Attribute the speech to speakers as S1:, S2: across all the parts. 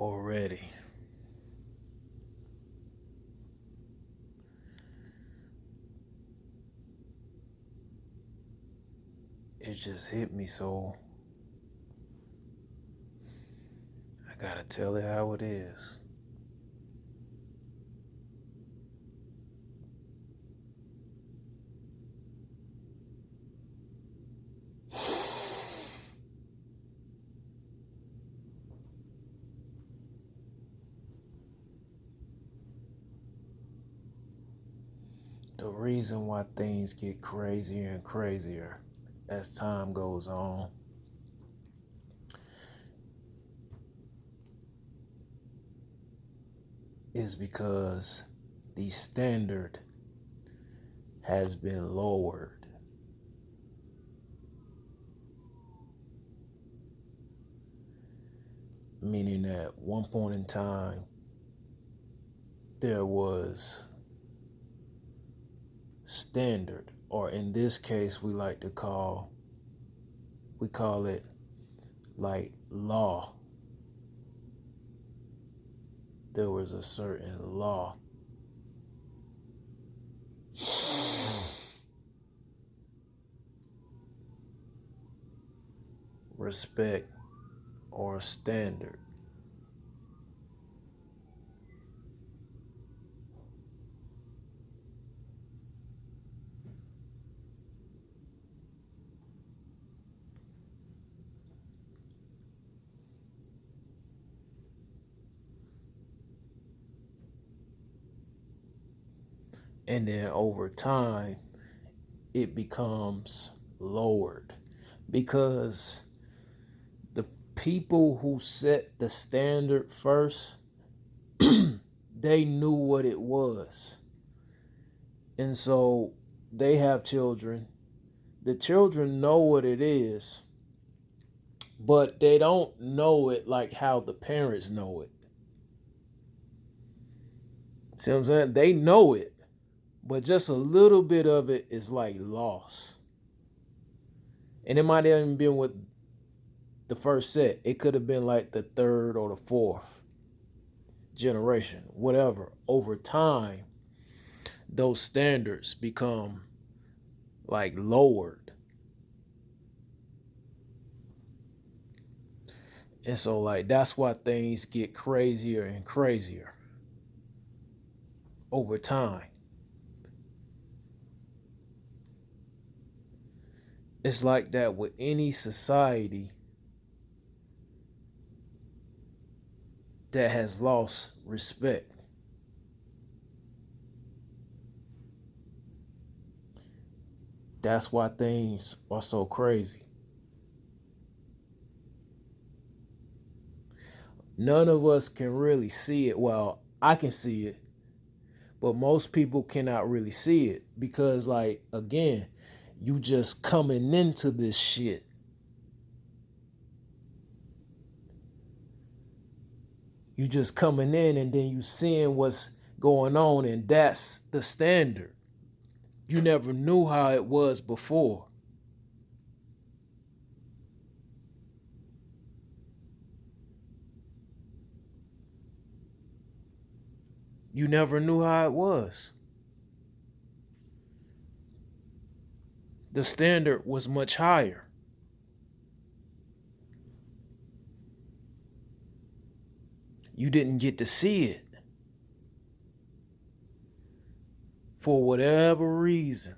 S1: already. It just hit me, so I gotta tell it how it is. The reason why things get crazier and crazier as time goes on is because the standard has been lowered. Meaning that at one point in time, there was standard, or in this case, we call it like law. There was a certain law. Respect or standard. And then over time, it becomes lowered because the people who set the standard first, they knew what it was. And so they have children. The children know what it is, but they don't know it like how the parents know it. See what I'm saying? They know it, but just a little bit of it is like lost. And it might have even been with the first set. It could have been like the third or the fourth generation, whatever. Over time, those standards become like lowered. And so like that's why things get crazier and crazier over time. It's like that with any society that has lost respect. That's why things are so crazy. None of us can really see it. Well, I can see it, but most people cannot really see it because, like, again, you just coming into this shit. You just coming in and then you seeing what's going on, and that's the standard. You never knew how it was before. You never knew how it was. The standard was much higher. You didn't get to see it for whatever reason.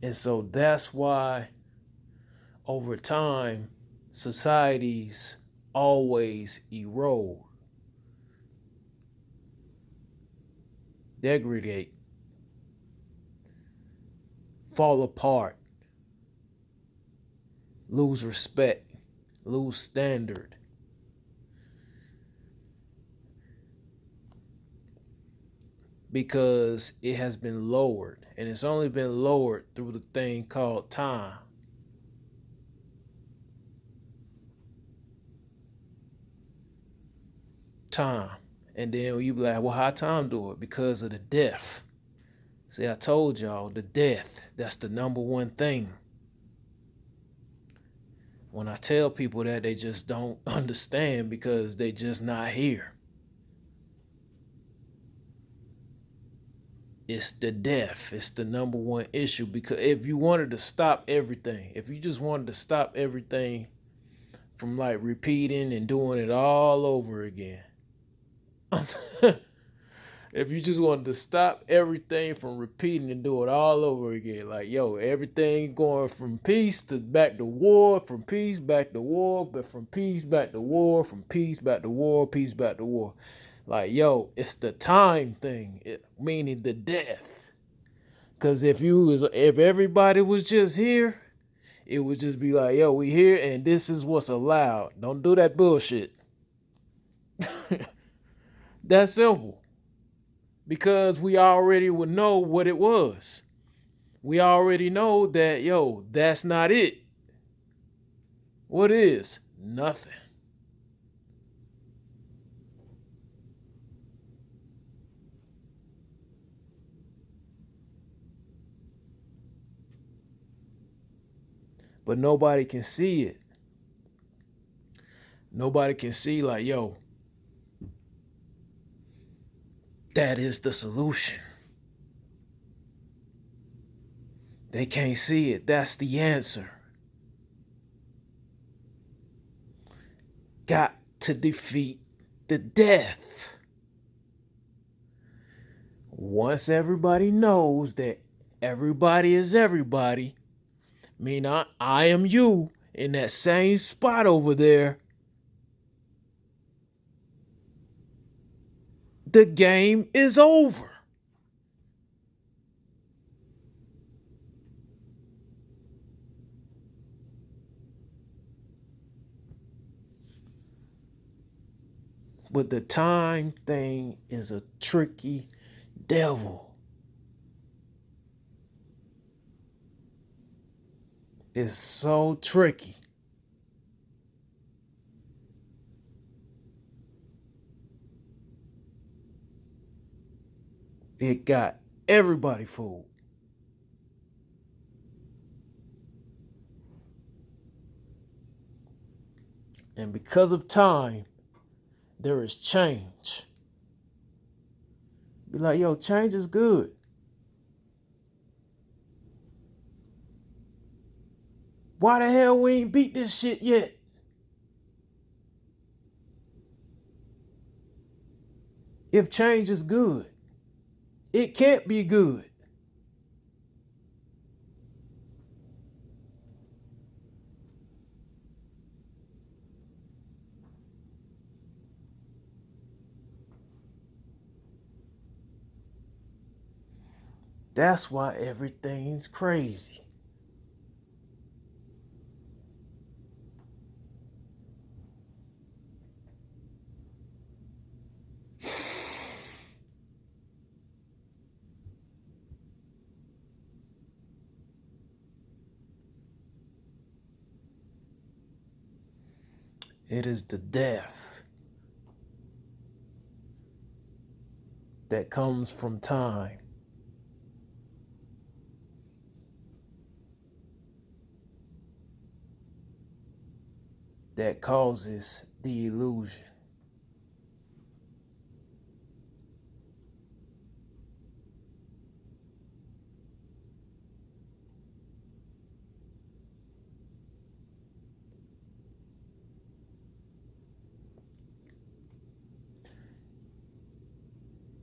S1: And so that's why over time, societies always erode, degrade, fall apart, lose respect, lose standard. Because it has been lowered, and it's only been lowered through the thing called time. Time. And then you be like, well, how time do it? Because of the death. See, I told y'all the death, that's the number one thing. When I tell people that, they just don't understand because they just not here. It's the death. It's the number one issue because if you wanted to stop everything, if you just wanted to stop everything from like repeating and doing it all over again, if you just wanted to stop everything from repeating and do it all over again, like yo, everything going from peace to back to war, from peace back to war, but from peace back to war, from peace back to war, peace back to war. Like yo, it's the time thing, meaning the death. Cause if everybody was just here, it would just be like, yo, we here and this is what's allowed. Don't do that bullshit. That's simple. Because we already would know what it was. We already know that, yo, that's not it. What is? Nothing. But nobody can see it. Nobody can see, like, yo, that is the solution. They can't see it. That's the answer. Got to defeat the death. Once everybody knows that everybody is everybody, mean I am you in that same spot over there, the game is over. But the time thing is a tricky devil. It's so tricky. It got everybody fooled. And because of time, there is change. Be like, yo, change is good. Why the hell we ain't beat this shit yet? If change is good, it can't be good. That's why everything's crazy. It is the death that comes from time that causes the illusion.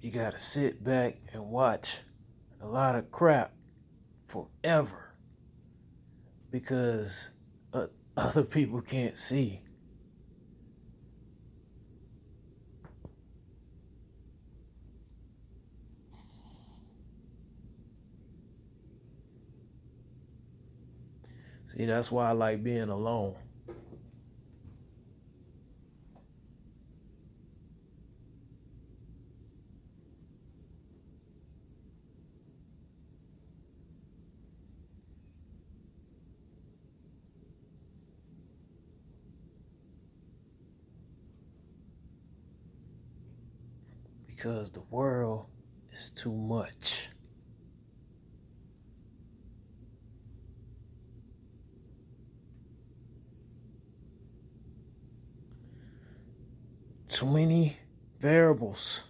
S1: You gotta sit back and watch a lot of crap forever because other people can't see. See, that's why I like being alone. because the world is too much. Too many variables,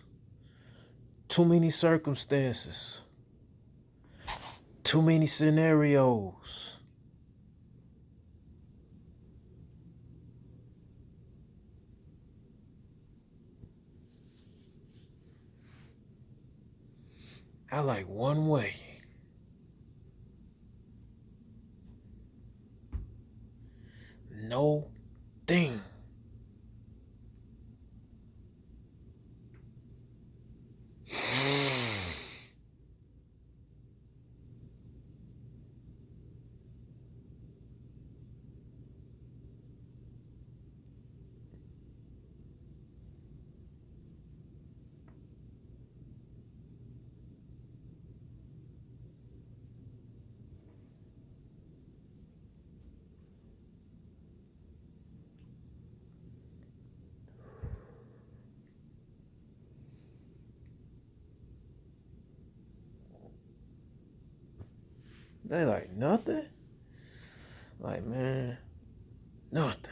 S1: too many circumstances, too many scenarios. I like one way. No thing. They like nothing. Like, man, nothing.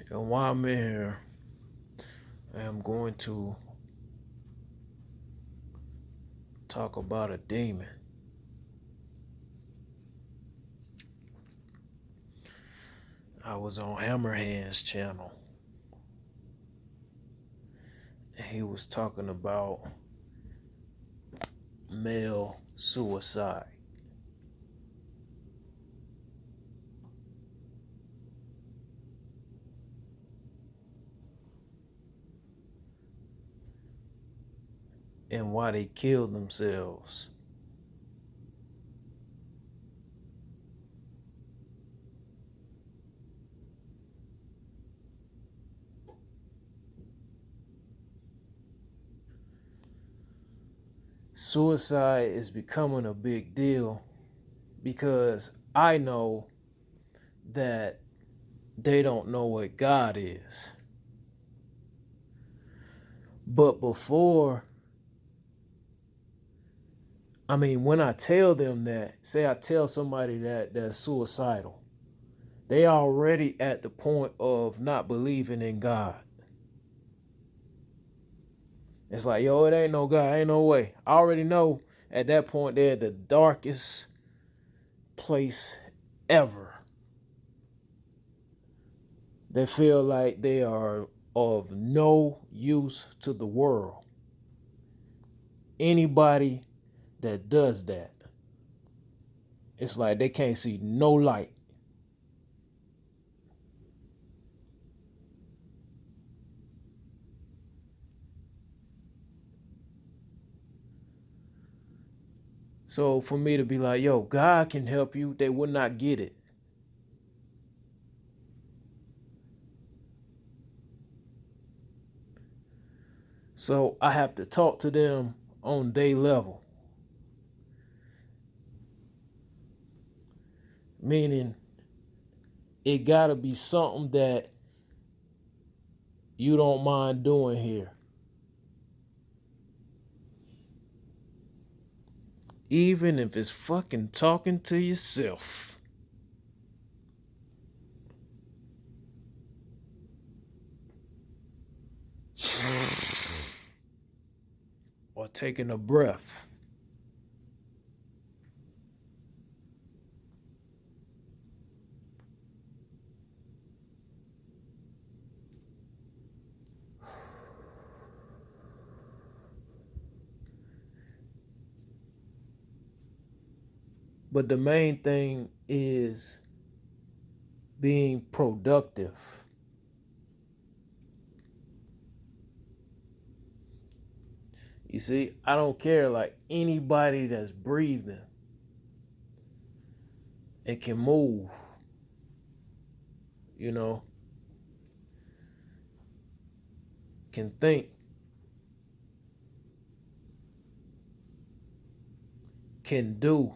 S1: And while I'm in here, I am going to talk about a demon. I was on Hammerhand's channel, and he was talking about male suicide. And why they killed themselves. Suicide is becoming a big deal because I know that they don't know what God is. But when I tell them that, say I tell somebody that that's suicidal, they already at the point of not believing in God. It's like, yo, it ain't no God, ain't no way. I already know at that point they're the darkest place ever. They feel like they are of no use to the world. Anybody that does that, it's like they can't see no light. So for me to be like, yo, God can help you, they would not get it. So I have to talk to them on their level. Meaning it gotta be something that you don't mind doing here. Even if it's fucking talking to yourself. Or taking a breath. But the main thing is being productive. You see, I don't care, like anybody that's breathing and can move. you know, can think, can do.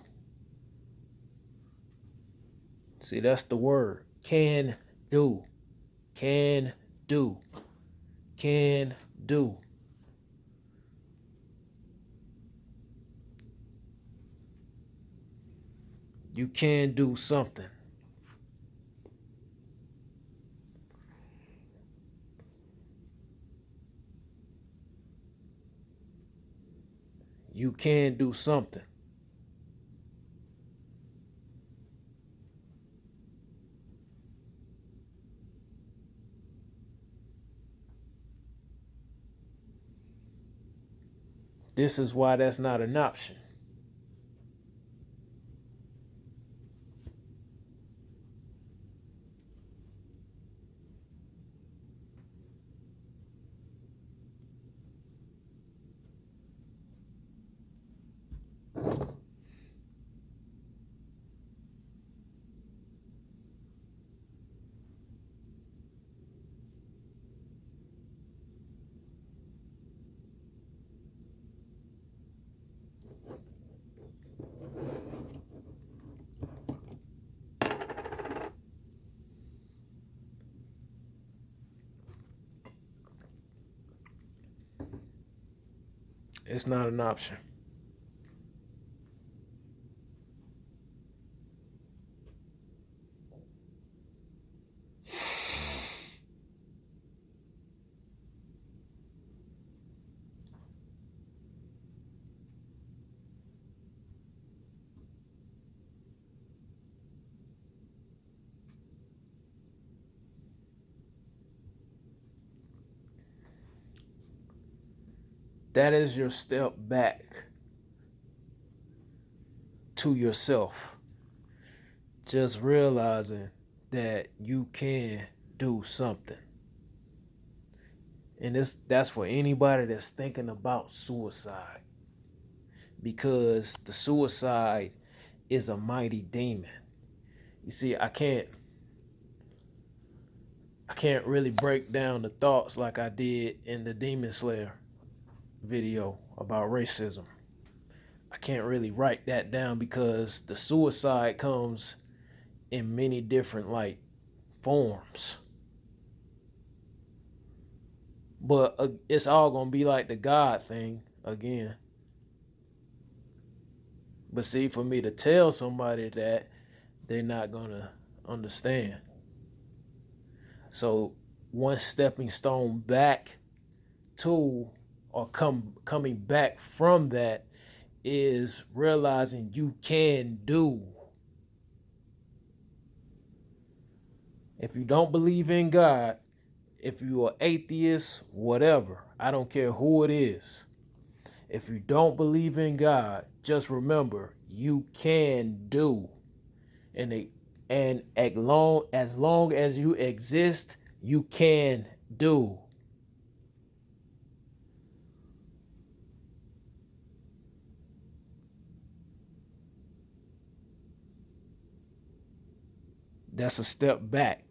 S1: See, that's the word. Can do. Can do. Can do. You can do something. You can do something. This is why that's not an option. It's not an option. That is your step back to yourself. Just realizing that you can do something. And that's for anybody that's thinking about suicide. Because the suicide is a mighty demon. You see, I can't really break down the thoughts like I did in the Demon Slayer video about racism. I can't really write that down because the suicide comes in many different like forms. But it's all gonna be like the God thing again. But see, for me to tell somebody that, they're not gonna understand. So one stepping stone back to, or coming back from that, is realizing you can do. If you don't believe in God, if you are atheist, whatever, I don't care who it is. If you don't believe in God, just remember you can do. And as long as you exist, you can do. That's a step back.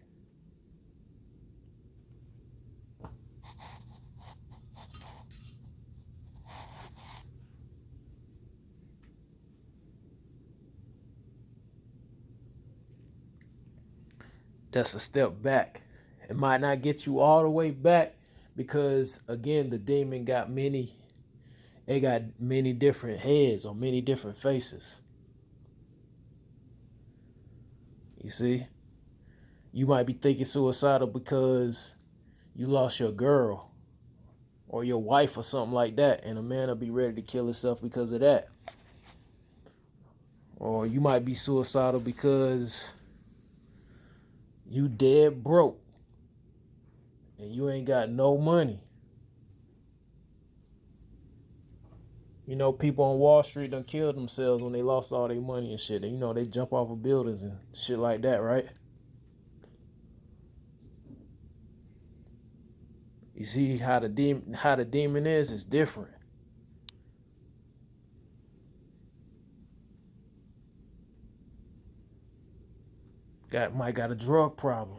S1: That's a step back. It might not get you all the way back because again, the demon got many. They got many different heads or many different faces. You see, you might be thinking suicidal because you lost your girl or your wife or something like that, and a man will be ready to kill himself because of that. Or you might be suicidal because you dead broke and you ain't got no money. You know, people on Wall Street done killed themselves when they lost all their money and shit. And, you know, they jump off of buildings and shit like that, right? You see how the demon is? It's different. Might got a drug problem.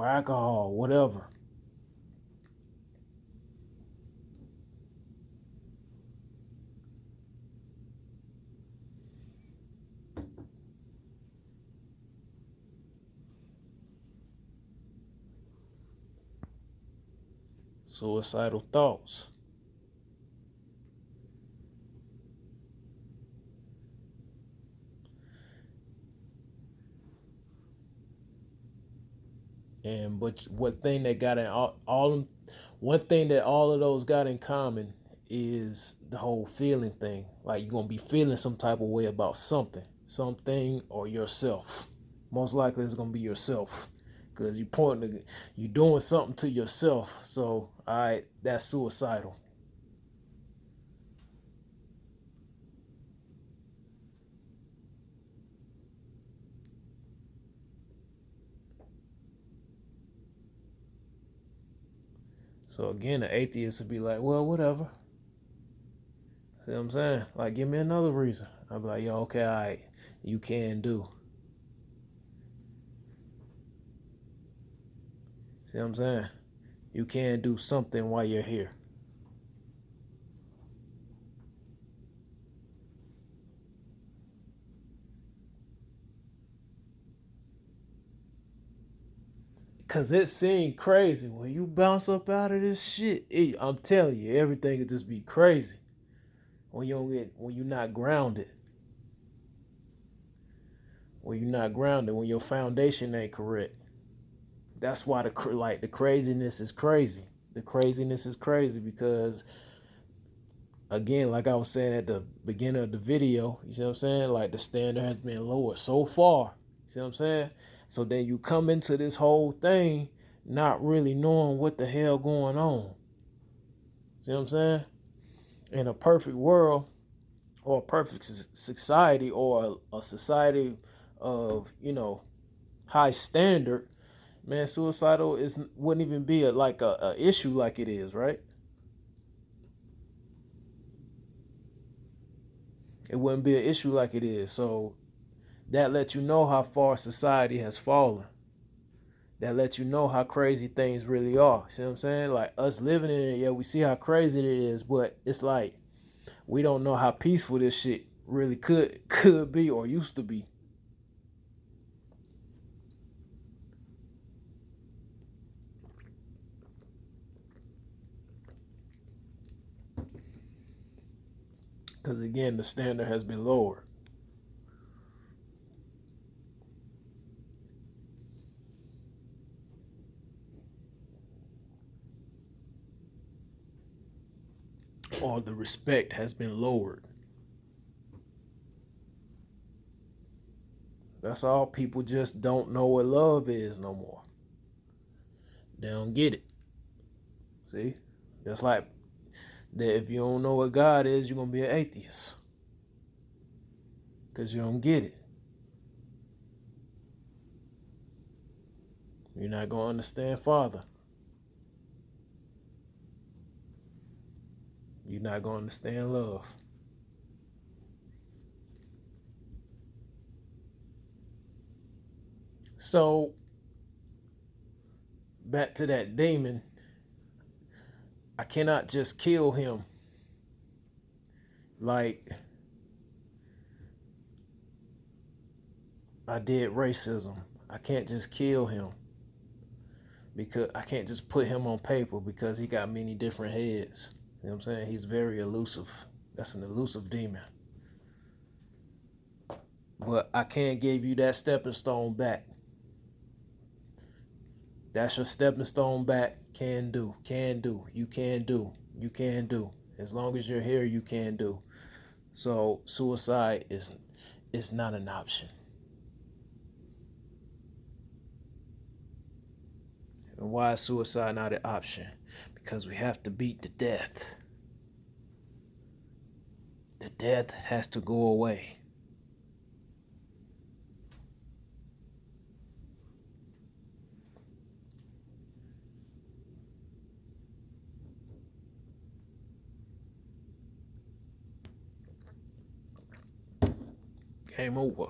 S1: or alcohol, whatever. Suicidal thoughts. And but what thing that got in all one thing that all of those got in common is the whole feeling thing. Like you're gonna be feeling some type of way about something or yourself. Most likely it's gonna be yourself, because you doing something to yourself. So all right, that's suicidal. So again, the atheist would be like, well, whatever. See what I'm saying? Like, give me another reason. I'll be like, yo, okay, all right, you can do. See what I'm saying? You can do something while you're here. Cause it seemed crazy when you bounce up out of this shit. I'm telling you, everything could just be crazy when you don't get when you're not grounded. When you're not grounded, when your foundation ain't correct. That's why the craziness is crazy. The craziness is crazy because again, like I was saying at the beginning of the video, you see what I'm saying? Like the standard has been lowered so far. You see what I'm saying? So then you come into this whole thing not really knowing what the hell going on. See what I'm saying? In a perfect world or a perfect society or a society of, high standard, man, suicidal is wouldn't even be a issue like it is, right? It wouldn't be an issue like it is. So that lets you know how far society has fallen. That lets you know how crazy things really are. See what I'm saying? Like us living in it, yeah, we see how crazy it is, but it's like we don't know how peaceful this shit really could be or used to be. Because again, the standard has been lowered. Or the respect has been lowered. That's all. People just don't know what love is no more. They don't get it. See? Just like that if you don't know what God is, you're gonna be an atheist. Because you don't get it. You're not gonna understand Father. You're not gonna understand love. So back to that demon, I cannot just kill him like I did racism. I can't just kill him because I can't just put him on paper because he got many different heads. You know what I'm saying? He's very elusive. That's an elusive demon. But I can't give you that stepping stone back. That's your stepping stone back. Can do. Can do. You can do. You can do. As long as you're here, you can do. So suicide is not an option. And why is suicide not an option? Because we have to beat the death. The death has to go away. Game over.